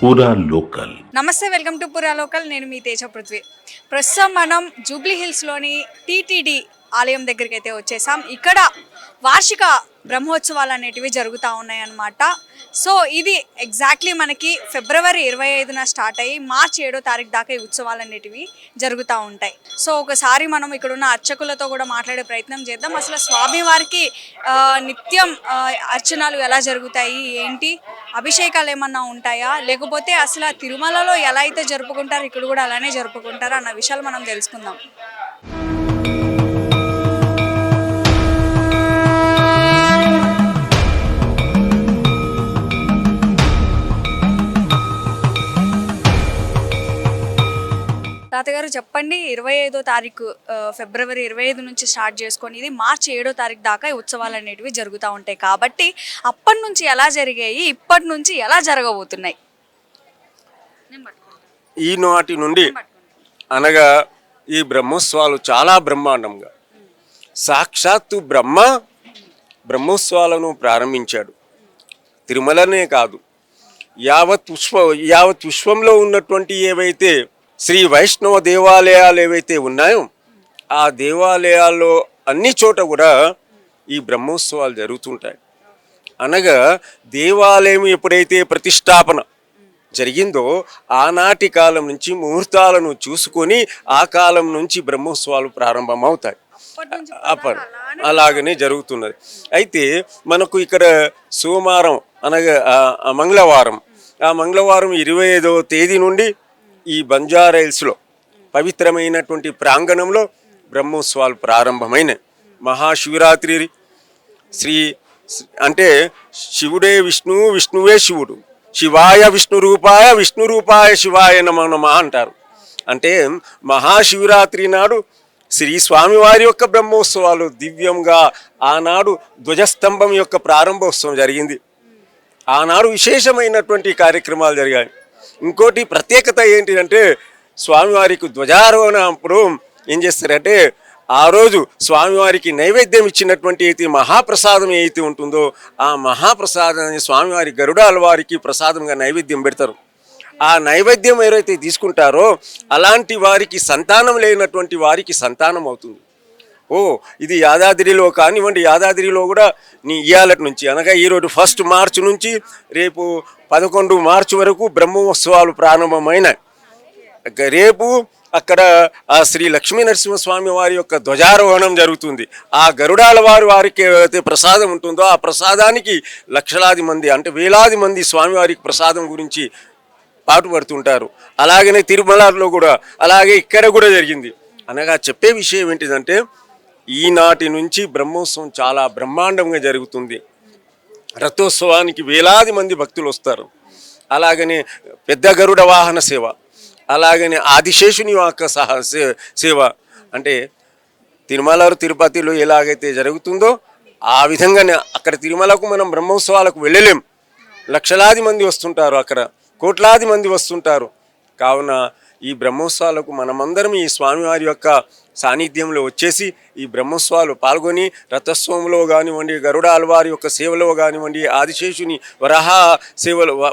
పూరా లోకల్. నమస్తే, welcome to పూరా లోకల్. నేను మీ తేజ పృథ్వీ. ప్రస్తుతం మనం జూబ్లీ హిల్స్లోని టీటీడీ ఆలయం దగ్గరికి అయితే వచ్చేసాం. ఇక్కడ వార్షిక బ్రహ్మోత్సవాలు అనేటివి జరుగుతూ ఉన్నాయన్నమాట. సో ఇది ఎగ్జాక్ట్లీ మనకి ఫిబ్రవరి 25న స్టార్ట్ అయ్యి మార్చి 7వ తారీఖు దాకా ఈ ఉత్సవాలు అనేటివి జరుగుతూ ఉంటాయి. సో ఒకసారి మనం ఇక్కడున్న అర్చకులతో కూడా మాట్లాడే ప్రయత్నం చేద్దాం. అసలు స్వామివారికి నిత్యం అర్చనలు ఎలా జరుగుతాయి, ఏంటి అభిషేకాలు ఏమన్నా ఉంటాయా, లేకపోతే అసలు తిరుమలలో ఎలా అయితే జరుపుకుంటారో ఇక్కడ కూడా అలానే జరుపుకుంటారా అన్న విషయాలు మనం తెలుసుకుందాం. తాతగారు చెప్పండి, 25వ తారీఖు ఫిబ్రవరి 25 నుంచి స్టార్ట్ చేసుకొని ఇది మార్చి 7వ తారీఖు దాకా ఈ ఉత్సవాలు అనేటివి జరుగుతూ ఉంటాయి కాబట్టి అప్పటి నుంచి ఎలా జరిగాయి, ఇప్పటి నుంచి ఎలా జరగబోతున్నాయి? ఈనాటి నుండి అనగా ఈ బ్రహ్మోత్సవాలు చాలా బ్రహ్మాండంగా సాక్షాత్తు బ్రహ్మోత్సవాలను ప్రారంభించాడు. తిరుమలనే కాదు, యావత్ విశ్వంలో ఉన్నటువంటి ఏవైతే శ్రీ వైష్ణవ దేవాలయాలు ఏవైతే ఉన్నాయో ఆ దేవాలయాల్లో అన్ని చోట కూడా ఈ బ్రహ్మోత్సవాలు జరుగుతుంటాయి. అనగా దేవాలయం ఎప్పుడైతే ప్రతిష్టాపన జరిగిందో ఆనాటి కాలం నుంచి ముహూర్తాలను చూసుకొని ఆ కాలం నుంచి బ్రహ్మోత్సవాలు ప్రారంభమవుతాయి. అలాగనే జరుగుతున్నది. అయితే మనకు ఇక్కడ సోమవారం అనగా మంగళవారం, ఆ మంగళవారం 25వ తేదీ నుండి ఈ బంజారాహిల్స్లో పవిత్రమైనటువంటి ప్రాంగణంలో బ్రహ్మోత్సవాలు ప్రారంభమైన మహాశివరాత్రి అంటే శివుడే విష్ణు, విష్ణువే శివుడు, శివాయ విష్ణు రూపాయ శివాయ నమో నమః అంటారు. అంటే మహాశివరాత్రి నాడు శ్రీ స్వామివారి యొక్క బ్రహ్మోత్సవాలు దివ్యంగా ఆనాడు ధ్వజస్తంభం యొక్క ప్రారంభోత్సవం జరిగింది. ఆనాడు విశేషమైనటువంటి కార్యక్రమాలు జరిగాయి. ఇంకోటి ప్రత్యేకత ఏంటిదంటే స్వామివారికి ధ్వజారోహణ అప్పుడు ఏం చేస్తారంటే ఆ రోజు స్వామివారికి నైవేద్యం ఇచ్చినటువంటి అయితే మహాప్రసాదం ఏదైతే ఉంటుందో ఆ మహాప్రసాదాన్ని స్వామివారి గరుడాల వారికి ప్రసాదంగా నైవేద్యం పెడతారు. ఆ నైవేద్యం ఎవరైతే తీసుకుంటారో అలాంటి వారికి సంతానం లేనటువంటి వారికి సంతానం అవుతుంది. ఇది యాదాద్రిలో కానివ్వండి, యాదాద్రిలో కూడా ఇయ్యాలటి నుంచి అనగా ఈరోజు 1 మార్చి నుంచి రేపు 11 మార్చి వరకు బ్రహ్మోత్సవాలు ప్రారంభమైన రేపు అక్కడ ఆ శ్రీ లక్ష్మీ నరసింహస్వామి వారి యొక్క ధ్వజారోహణం జరుగుతుంది. ఆ గరుడాల వారికి ఏదైతే ప్రసాదం ఉంటుందో ఆ ప్రసాదానికి లక్షలాది మంది అంటే వేలాది మంది స్వామివారికి ప్రసాదం గురించి పాటుపడుతుంటారు. అలాగనే తిరుమలలో కూడా అలాగే ఇక్కడ కూడా జరిగింది. అనగా చెప్పే విషయం ఏంటిదంటే ఈనాటి నుంచి బ్రహ్మోత్సవం చాలా బ్రహ్మాండంగా జరుగుతుంది. రథోత్సవానికి వేలాది మంది భక్తులు వస్తారు. అలాగనే పెద్ద గరుడ వాహన సేవ, అలాగనే ఆదిశేషుని యొక్క సేవ అంటే తిరుపతిలో ఎలాగైతే జరుగుతుందో ఆ విధంగానే అక్కడ తిరుమలకు మనం బ్రహ్మోత్సవాలకు వెళ్ళలేం. లక్షలాది మంది వస్తుంటారు, అక్కడ కోట్లాది మంది వస్తుంటారు. కావున ఈ బ్రహ్మోత్సవాలకు మనమందరం ఈ స్వామివారి యొక్క సాన్నిధ్యంలో వచ్చేసి ఈ బ్రహ్మోత్సవాలు పాల్గొని రథోత్సవంలో కానివ్వండి, గరుడ అల్వారి యొక్క సేవలో కానివ్వండి, ఆదిశేషుని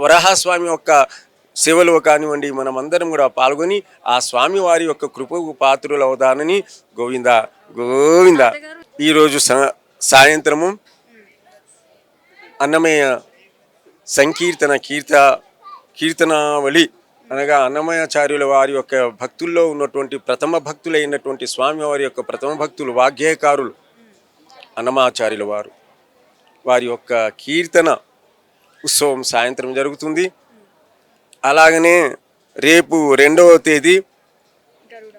వరాహస్వామి యొక్క సేవలో కానివ్వండి మనమందరం కూడా పాల్గొని ఆ స్వామివారి యొక్క కృపకు పాత్రులు అవుదానని గోవింద గోవింద. ఈరోజు సాయంత్రము అన్నమయ్య కీర్తనావళి అనగా అన్నమయాచార్యుల వారి యొక్క భక్తుల్లో ఉన్నటువంటి ప్రథమ భక్తులైనటువంటి స్వామివారి యొక్క ప్రథమ భక్తులు వాగ్గేయకారులు అన్నమాచార్యుల వారి యొక్క కీర్తన ఉత్సవం సాయంత్రం జరుగుతుంది. అలాగనే రేపు 2వ తేదీ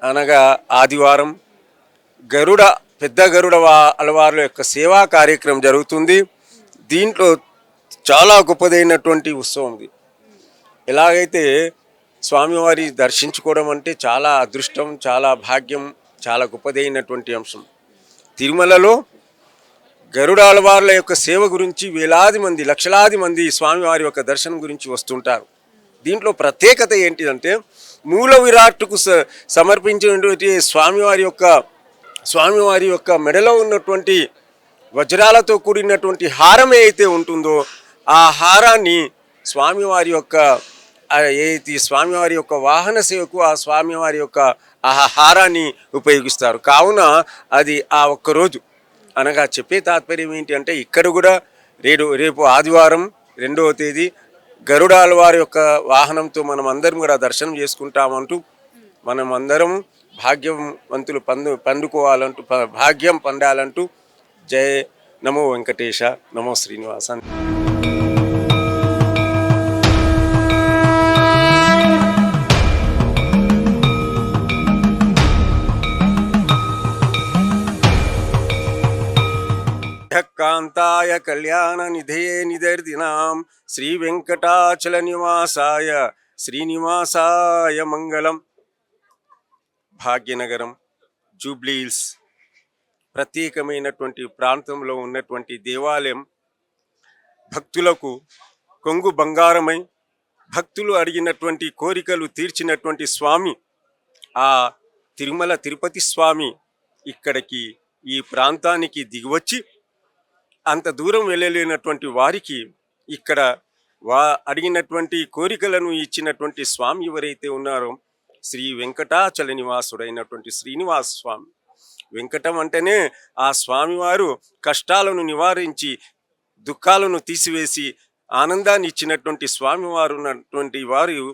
అనగా ఆదివారం పెద్ద గరుడ అలవార్ల యొక్క సేవా కార్యక్రమం జరుగుతుంది. దీంట్లో చాలా గొప్పదైనటువంటి ఉత్సవం ఇది. ఎలాగైతే స్వామివారి దర్శించుకోవడం అంటే చాలా అదృష్టం, చాలా భాగ్యం, చాలా గొప్పదైనటువంటి అంశం. తిరుమలలో గరుడాలవార్ల యొక్క సేవ గురించి వేలాది మంది లక్షలాది మంది స్వామివారి యొక్క దర్శనం గురించి వస్తుంటారు. దీంట్లో ప్రత్యేకత ఏంటిదంటే మూల విరాట్కు సమర్పించినటువంటి స్వామివారి యొక్క మెడలో ఉన్నటువంటి వజ్రాలతో కూడినటువంటి హారం ఏదైతే ఉంటుందో ఆ హారాన్ని స్వామివారి యొక్క ఏది స్వామివారి యొక్క వాహన సేవకు ఆ స్వామివారి యొక్క ఆహారాన్ని ఉపయోగిస్తారు. కావున అది ఆ ఒక్కరోజు అనగా చెప్పే తాత్పర్యం ఏంటి అంటే ఇక్కడ కూడా రేపు ఆదివారం 2వ తేదీ గరుడాల వారి యొక్క వాహనంతో మనం అందరం కూడా దర్శనం చేసుకుంటామంటూ మనం అందరం భాగ్యవంతులు పండుకోవాలంటూ భాగ్యం పొందాలంటూ జయ నమో వెంకటేశ నమో శ్రీనివాస. కాంతాయ కళ్యాణ నిధే నిదర్దినాం శ్రీ వెంకటాచల నివాసాయ శ్రీనివాసాయ మంగళం. భాగ్యనగరం జూబ్లీ హిల్స్ ప్రత్యేకమైనటువంటి ప్రాంతంలో ఉన్నటువంటి దేవాలయం భక్తులకు కొంగు బంగారమై భక్తులు అడిగినటువంటి కోరికలు తీర్చినటువంటి స్వామి ఆ తిరుమల తిరుపతి స్వామి ఇక్కడికి ఈ ప్రాంతానికి దిగివచ్చి అంత దూరం వెళ్ళలేనటువంటి వారికి ఇక్కడ అడిగినటువంటి కోరికలను ఇచ్చినటువంటి స్వామి ఎవరైతే ఉన్నారో శ్రీ వెంకటాచల నివాసుడైనటువంటి శ్రీనివాస స్వామి. వెంకటం అంటేనే ఆ స్వామివారు కష్టాలను నివారించి దుఃఖాలను తీసివేసి ఆనందాన్ని ఇచ్చినటువంటి స్వామివారు ఉన్నటువంటి వారు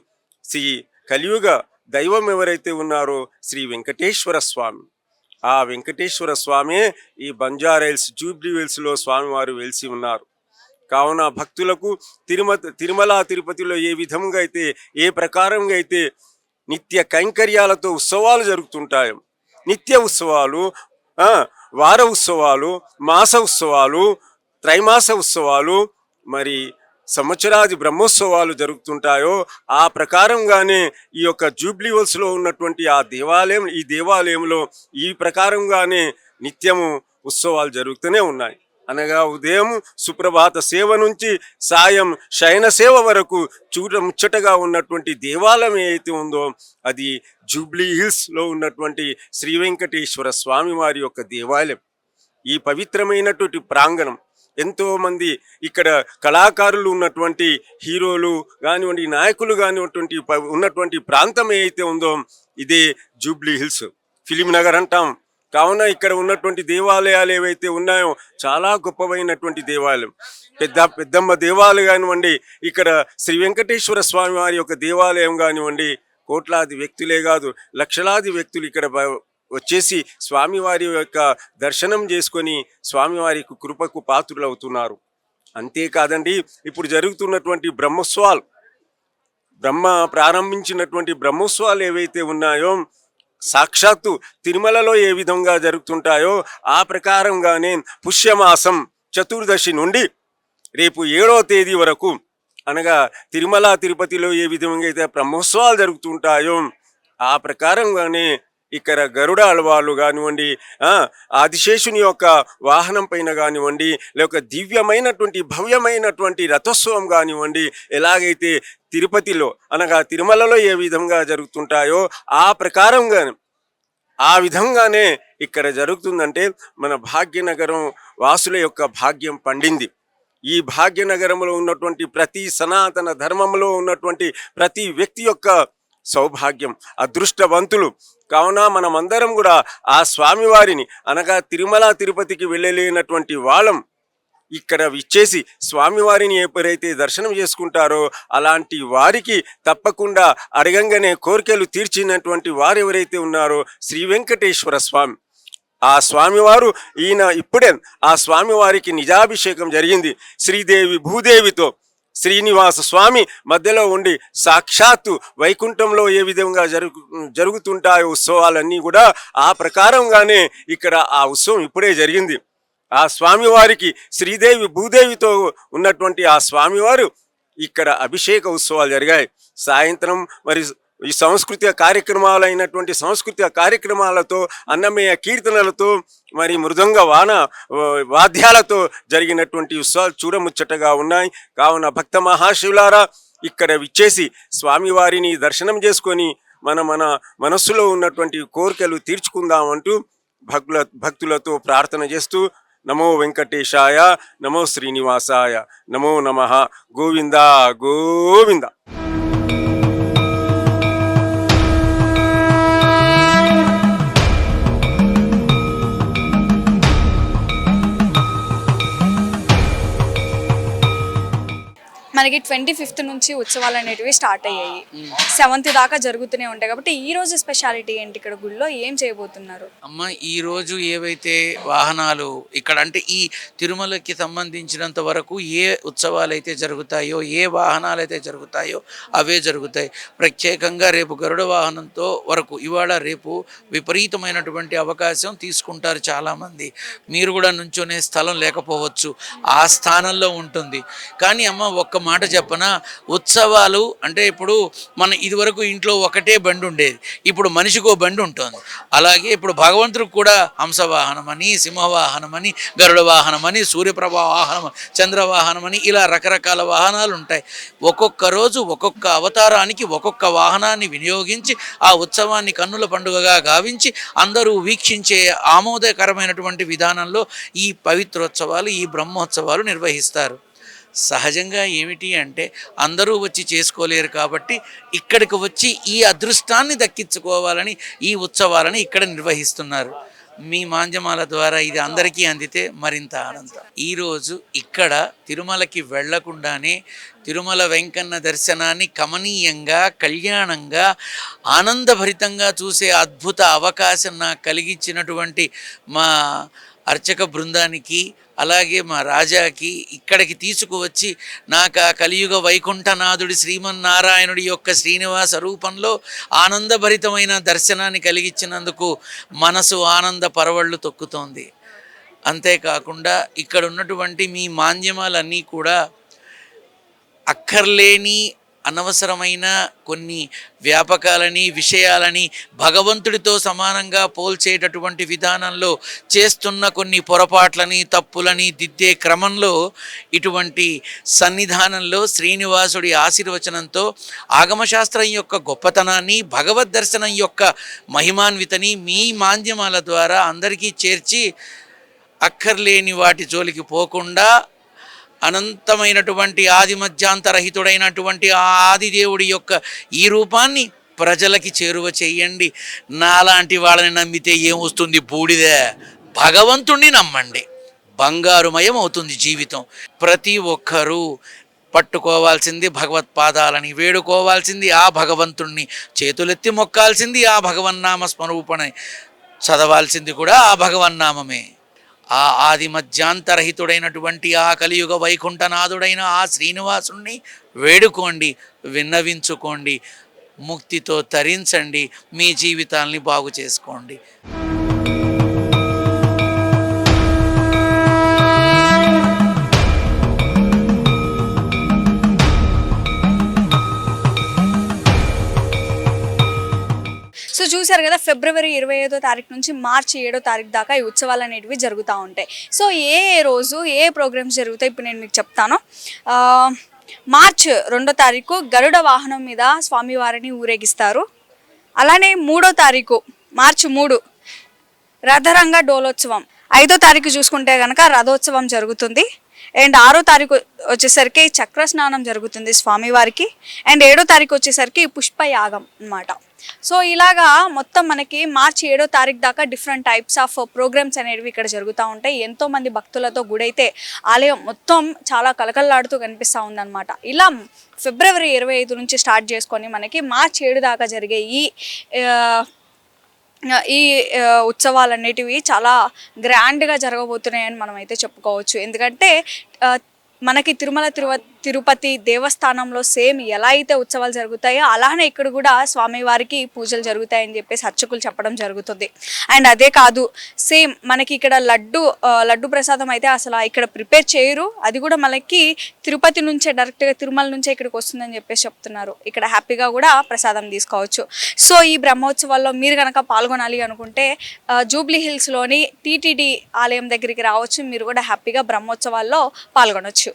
శ్రీ కలియుగ దైవం ఎవరైతే ఉన్నారో శ్రీ వెంకటేశ్వర స్వామి. ఆ వెంకటేశ్వర స్వామి ఈ బంజారాహిల్స్ జూబ్లీ హిల్స్లో స్వామివారు వెలిసి ఉన్నారు. కావున భక్తులకు తిరుమల తిరుపతిలో ఏ విధంగా అయితే ఏ ప్రకారంగా అయితే నిత్య కైంకర్యాలతో ఉత్సవాలు జరుగుతుంటాయో, నిత్య ఉత్సవాలు, వార ఉత్సవాలు, మాస ఉత్సవాలు, త్రైమాస ఉత్సవాలు, మరి సంవత్సరాది బ్రహ్మోత్సవాలు జరుగుతుంటాయో ఆ ప్రకారంగానే ఈ యొక్క జూబ్లీ హిల్స్లో ఉన్నటువంటి ఈ దేవాలయంలో ఈ ప్రకారంగానే నిత్యము ఉత్సవాలు జరుగుతూనే ఉన్నాయి. అనగా ఉదయం సుప్రభాత సేవ నుంచి సాయం శయన సేవ వరకు ముచ్చటగా ఉన్నటువంటి దేవాలయం ఏదైతే ఉందో అది జూబ్లీ హిల్స్లో ఉన్నటువంటి శ్రీ వెంకటేశ్వర స్వామి వారి యొక్క దేవాలయం. ఈ పవిత్రమైనటువంటి ప్రాంగణం ఎంతోమంది ఇక్కడ కళాకారులు ఉన్నటువంటి హీరోలు కానివ్వండి, నాయకులు కానివ్వండి ఉన్నటువంటి ప్రాంతం ఏదైతే ఉందో ఇదే జూబ్లీ హిల్స్, ఫిలిం నగర్ అంటాం. కావున ఇక్కడ ఉన్నటువంటి దేవాలయాలు ఏవైతే ఉన్నాయో చాలా గొప్పవైనటువంటి దేవాలయం. పెద్దమ్మ దేవాలయం కానివ్వండి, ఇక్కడ శ్రీ వెంకటేశ్వర స్వామి వారి యొక్క దేవాలయం కానివ్వండి, కోట్లాది వ్యక్తులే కాదు లక్షలాది వ్యక్తులు ఇక్కడ వచ్చేసి స్వామివారి యొక్క దర్శనం చేసుకొని స్వామివారి కృపకు పాత్రులు అవుతున్నారు. అంతేకాదండి, ఇప్పుడు జరుగుతున్నటువంటి బ్రహ్మోత్సవాలు, బ్రహ్మ ప్రారంభించినటువంటి బ్రహ్మోత్సవాలు ఏవైతే ఉన్నాయో సాక్షాత్తు తిరుమలలో ఏ విధంగా జరుగుతుంటాయో ఆ ప్రకారంగానే పుష్యమాసం చతుర్దశి నుండి రేపు 7వ తేదీ వరకు అనగా తిరుమల తిరుపతిలో ఏ విధంగా అయితే బ్రహ్మోత్సవాలు జరుగుతుంటాయో ఆ ప్రకారంగానే ఇక్కడ గరుడ అలవాళ్ళు కానివ్వండి, ఆదిశేషుని యొక్క వాహనం పైన కానివ్వండి, లేక దివ్యమైనటువంటి భవ్యమైనటువంటి రథోత్సవం కానివ్వండి, ఎలాగైతే తిరుపతిలో అనగా తిరుమలలో ఏ విధంగా జరుగుతుంటాయో ఆ ప్రకారంగా ఆ విధంగానే ఇక్కడ జరుగుతుందంటే మన భాగ్యనగరం వాసుల యొక్క భాగ్యం పండింది. ఈ భాగ్యనగరంలో ఉన్నటువంటి ప్రతి సనాతన ధర్మంలో ఉన్నటువంటి ప్రతి వ్యక్తి యొక్క సౌభాగ్యం, అదృష్టవంతులు. కావున మనమందరం కూడా ఆ స్వామివారిని అనగా తిరుమల తిరుపతికి వెళ్ళలేనటువంటి వాళ్ళం ఇక్కడ విచ్చేసి స్వామివారిని ఎప్పుడైతే దర్శనం చేసుకుంటారో అలాంటి వారికి తప్పకుండా అడగంగానే కోరికలు తీర్చినటువంటి వారు ఎవరైతే ఉన్నారో శ్రీ వెంకటేశ్వర స్వామి. ఆ స్వామివారు ఇప్పుడే ఆ స్వామివారికి నిజాభిషేకం జరిగింది. శ్రీదేవి భూదేవితో శ్రీనివాస స్వామి మధ్యలో ఉండి సాక్షాత్తు వైకుంఠంలో ఏ విధంగా జరుగుతుంటాయో ఉత్సవాలన్నీ కూడా ఆ ప్రకారంగానే ఇక్కడ ఆ ఉత్సవం ఇప్పుడే జరిగింది. ఆ స్వామివారికి శ్రీదేవి భూదేవితో ఉన్నటువంటి ఆ స్వామివారు ఇక్కడ అభిషేక ఉత్సవాలు జరిగాయి. సాయంత్రం మరి ఈ సాంస్కృతిక కార్యక్రమాలైనటువంటి సాంస్కృతిక కార్యక్రమాలతో అన్నమయ్య కీర్తనలతో మరి మృదంగ వాద్యాలతో జరిగినటువంటి ఉత్సవాలు చూడముచ్చటగా ఉన్నాయి. కావున భక్త మహాశివులారా ఇక్కడ విచ్చేసి స్వామివారిని దర్శనం చేసుకొని మన మనస్సులో ఉన్నటువంటి కోరికలు తీర్చుకుందామంటూ భక్తులతో ప్రార్థన చేస్తూ నమో వెంకటేశాయ, నమో శ్రీనివాసాయ, నమో నమః, గోవింద గోవింద. మనకి 25th నుంచి ఉత్సవాలు అనేటివి స్టార్ట్ అయ్యాయి. 7th దాకా జరుగుతూనే ఉంటాయి. కాబట్టి ఈ రోజు స్పెషాలిటీ ఏంటి? ఇక్కడ గుళ్ళో ఏం చేయబోతున్నారు? అమ్మ ఈరోజు ఏవైతే వాహనాలు ఇక్కడ అంటే ఈ తిరుమలకి సంబంధించినంత వరకు ఏ ఉత్సవాలు అయితే జరుగుతాయో, ఏ వాహనాలు అయితే జరుగుతాయో అవే జరుగుతాయి. ప్రత్యేకంగా రేపు గరుడ వాహనంతో వరకు ఇవాళ రేపు విపరీతమైనటువంటి అవకాశం తీసుకుంటారు చాలామంది. మీరు కూడా నుంచొనే స్థలం లేకపోవచ్చు, ఆ స్థానంలో ఉంటుంది. కానీ అమ్మ ఒక్క మాట చెప్పనా, ఉత్సవాలు అంటే ఇప్పుడు మన ఇదివరకు ఇంట్లో ఒకటే బండి ఉండేది, ఇప్పుడు మనిషికో బండి ఉంటుంది. అలాగే ఇప్పుడు భగవంతుడికి కూడా హంసవాహనం అని, సింహవాహనం అని, గరుడ వాహనం అని, సూర్యప్రభ వాహనం, చంద్రవాహనం అని ఇలా రకరకాల వాహనాలు ఉంటాయి. ఒక్కొక్క రోజు ఒక్కొక్క అవతారానికి ఒక్కొక్క వాహనాన్ని వినియోగించి ఆ ఉత్సవాన్ని కన్నుల పండుగగా గావించి అందరూ వీక్షించే ఆమోదకరమైనటువంటి విధానంలో ఈ పవిత్రోత్సవాలు, ఈ బ్రహ్మోత్సవాలు నిర్వహిస్తారు. సహజంగా ఏమిటి అంటే అందరూ వచ్చి చేసుకోలేరు కాబట్టి ఇక్కడికి వచ్చి ఈ అదృష్టాన్ని దక్కించుకోవాలని ఈ ఉత్సవాలని ఇక్కడ నిర్వహిస్తున్నారు. మీ మాధ్యమాల ద్వారా ఇది అందరికీ అందితే మరింత ఆనందం. ఈరోజు ఇక్కడ తిరుమలకి వెళ్లకుండానే తిరుమల వెంకన్న దర్శనాన్ని కమనీయంగా, కళ్యాణంగా, ఆనందభరితంగా చూసే అద్భుత అవకాశం నాకు కలిగించినటువంటి మా అర్చక బృందానికి, అలాగే మా రాజాకి ఇక్కడికి తీసుకువచ్చి నాకు ఆ కలియుగ వైకుంఠనాథుడి శ్రీమన్నారాయణుడి యొక్క శ్రీనివాస రూపంలో ఆనందభరితమైన దర్శనాన్ని కలిగించినందుకు మనసు ఆనంద పరవళ్ళు తొక్కుతోంది. అంతేకాకుండా ఇక్కడ ఉన్నటువంటి మీ మాధ్యమాలన్నీ కూడా అక్కర్లేని అనవసరమైన కొన్ని వ్యాపకాలని, విషయాలని భగవంతుడితో సమానంగా పోల్చేటటువంటి విధానంలో చేస్తున్న కొన్ని పొరపాట్లని, తప్పులని దిద్దే క్రమంలో ఇటువంటి సన్నిధానంలో శ్రీనివాసుడి ఆశీర్వచనంతో ఆగమశాస్త్రం యొక్క గొప్పతనాన్ని, భగవద్ దర్శనం యొక్క మహిమాన్వితని మీ మాధ్యమాల ద్వారా అందరికీ చేర్చి అక్కర్లేని వాటి జోలికి పోకుండా అనంతమైనటువంటి ఆది మధ్యాంతరహితుడైనటువంటి ఆ ఆదిదేవుడి యొక్క ఈ రూపాన్ని ప్రజలకి చేరువ చెయ్యండి. నాలాంటి వాళ్ళని నమ్మితే ఏమొస్తుంది? బూడిదే. భగవంతుణ్ణి నమ్మండి, బంగారుమయం అవుతుంది జీవితం. ప్రతి ఒక్కరూ పట్టుకోవాల్సింది భగవత్పాదాలని, వేడుకోవాల్సింది ఆ భగవంతుణ్ణి, చేతులెత్తి మొక్కాల్సింది ఆ భగవన్నామ స్మరూపణని, చదవాల్సింది కూడా ఆ భగవన్నామమే. ఆ ఆది మధ్యాంతరహితుడైనటువంటి ఆ కలియుగ వైకుంఠనాథుడైన ఆ శ్రీనివాసుణ్ణి వేడుకోండి, విన్నవించుకోండి, ముక్తితో తరించండి, మీ జీవితాల్ని బాగు చేసుకోండి. సో చూసారు కదా, ఫిబ్రవరి 25వ తారీఖు నుంచి మార్చి 7వ తారీఖు దాకా ఈ ఉత్సవాలు అనేటివి జరుగుతూ ఉంటాయి. సో ఏ రోజు ఏ ప్రోగ్రామ్స్ జరుగుతాయి ఇప్పుడు నేను మీకు చెప్తాను. మార్చ్ 2వ తారీఖు గరుడ వాహనం మీద స్వామివారిని ఊరేగిస్తారు. అలానే 3వ తారీఖు మార్చి 3 రథరంగ డోలోత్సవం. 5వ తారీఖు చూసుకుంటే కనుక రథోత్సవం జరుగుతుంది. అండ్ 6వ తారీఖు వచ్చేసరికి చక్ర స్నానం జరుగుతుంది స్వామివారికి. అండ్ 7వ తారీఖు వచ్చేసరికి పుష్పయాగం అన్నమాట. సో ఇలాగా మొత్తం మనకి మార్చి 7వ తారీఖు దాకా డిఫరెంట్ టైప్స్ ఆఫ్ ప్రోగ్రామ్స్ అనేవి ఇక్కడ జరుగుతూ ఉంటాయి. ఎంతోమంది భక్తులతో గుడైతే ఆలయం మొత్తం చాలా కలకల్లాడుతూ కనిపిస్తూ ఉందన్నమాట. ఇలా ఫిబ్రవరి 25 నుంచి స్టార్ట్ చేసుకొని మనకి మార్చి 7 దాకా జరిగే ఈ ఉత్సవాలు అనేటివి చాలా గ్రాండ్గా జరగబోతున్నాయని మనం అయితే చెప్పుకోవచ్చు. ఎందుకంటే మనకి తిరుపతి దేవస్థానంలో సేమ్ ఎలా అయితే ఉత్సవాలు జరుగుతాయో అలానే ఇక్కడ కూడా స్వామివారికి పూజలు జరుగుతాయని చెప్పేసి అర్చకులు చెప్పడం జరుగుతుంది. అండ్ అదే కాదు, సేమ్ మనకి ఇక్కడ లడ్డు ప్రసాదం అయితే అసలు ఇక్కడ ప్రిపేర్ చేయరు. అది కూడా మనకి తిరుపతి నుంచే డైరెక్ట్గా తిరుమల నుంచే ఇక్కడికి వస్తుందని చెప్పేసి చెప్తున్నారు. ఇక్కడ హ్యాపీగా కూడా ప్రసాదం తీసుకోవచ్చు. సో ఈ బ్రహ్మోత్సవాల్లో మీరు కనుక పాల్గొనాలి అనుకుంటే జూబ్లీ హిల్స్లోని టీటీడీ ఆలయం దగ్గరికి రావచ్చు. మీరు కూడా హ్యాపీగా బ్రహ్మోత్సవాల్లో పాల్గొనవచ్చు.